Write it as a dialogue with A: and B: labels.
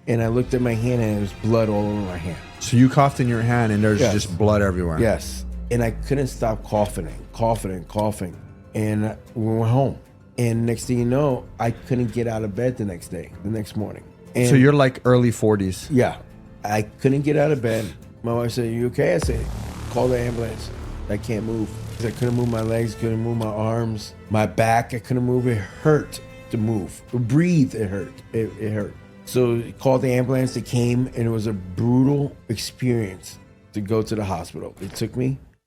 A: And I looked at my hand and there was blood all over my hand.
B: So you coughed in your hand and there's
A: Yes.
B: just blood everywhere.
A: Yes. And I couldn't stop coughing and coughing and coughing. And we went home. And next thing you know, I couldn't get out of bed the next morning. And
B: So you're like early 40s.
A: yeah, I couldn't get out of bed. My wife said, "You okay?" I said, "Call the ambulance. I can't move." I couldn't move my legs, couldn't move my arms, my back. I couldn't move. It hurt to move. To breathe, it hurt. It hurt. So he called the ambulance. They came, and it was a brutal experience to go to the hospital. They took me